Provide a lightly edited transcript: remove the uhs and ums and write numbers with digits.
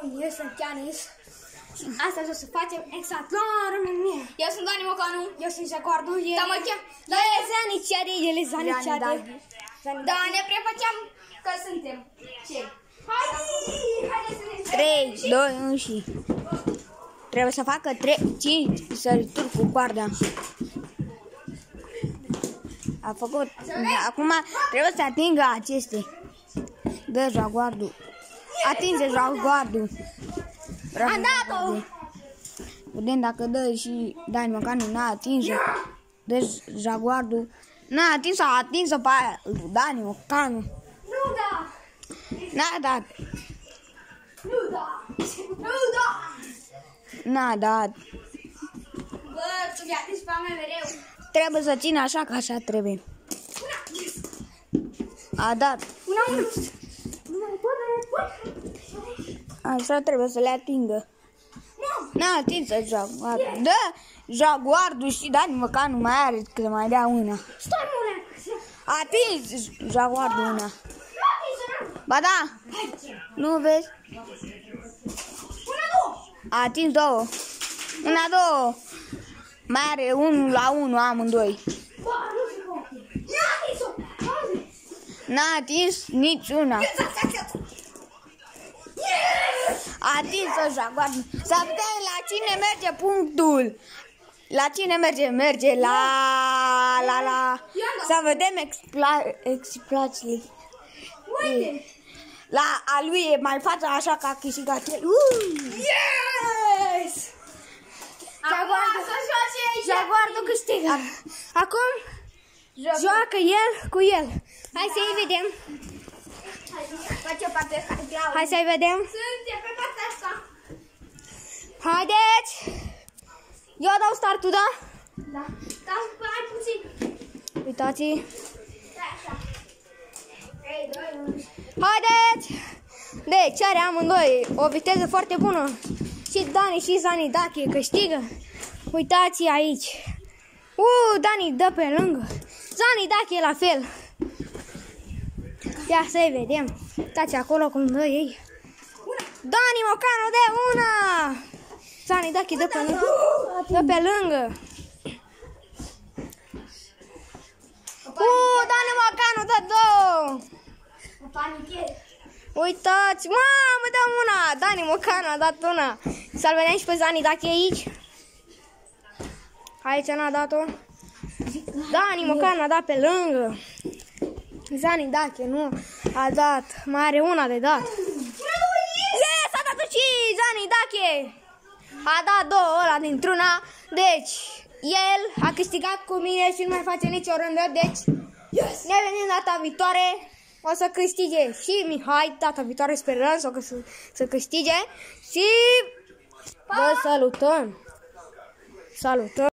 România, sunt Ianis. Și astăzi o să facem exact la România. Eu sunt Dani Mocanu. Eu sunt Jaguardu. Da, el e Zaniciade, el e Zaniciade. Da, ne prefăceam că suntem cei. Haideți să ne 3, 2, 1 și... Trebuie să facă 5 sărituri cu coarda. A făcut. Acum trebuie să atingă aceste. Dă Jaguardu. Atinge Jaguardu. Am dat-o! Vedem dacă dă și Dani Mocanu n-a atins. Deci Jaguardu n-a atins, a atins-o pe aia lui Dani Mocanu. Nu da! N-a dat. Nu da! Nu da! N-a dat. Bă, tu mi-a atins pe a mea mereu. Trebuie să țină așa, că așa trebuie. A dat. Așa trebuie să le atingă. N-a atins Jaguardu. Dă Jaguardu și Dani Mocanu mai are că mai dea una. Stai, mule! A atins Jaguardu una. Ba da. Nu vezi? A atins două. Una, două. Mai are 1-1 amândoi. N-a atins niciuna. A atins Jaguardu. Să vedem la cine merge punctul. La cine merge? Merge la... Să vedem explicațiile. La a lui e mai față așa că a câștigat el. Yes! Jaguardu câștigă. Acum joacă el cu el. Hai să-i vedem. Hai să-i vedem. Suntem pe partea asta. Haideți! Eu dau startul, da? Da. Dar mai puțin. Uitați. Stai așa. 3, 2, 1. Haideți! Deci are amândoi o viteză foarte bună. Și Dani și Zanidache câștigă. Uitați aici. Dani dă pe lângă. Zanidache la fel. Ia să-i vedem. Uitați acolo cum dă ei. Dani Mocanu de una. Zanidache dă pe lângă. Dă pe lângă. Dani Mocanu dă două. Uitați, mamă, dăm una! Dani Mocanu a dat una. Să-l vedem și pe Zanidache aici. Aici n-a dat-o. Dani Mocanu a dat pe lângă. Zanidache nu a dat. Mai are una de dat. Yes, a dat și Zanidache. A dat două ăla dintr-una. Deci, el a câștigat cu mine și nu mai face nicio rândă. Deci, ne venim data viitoare. O să câștige și Mihai, data viitoare sperăm să câștige și vă salutăm! Salutăm!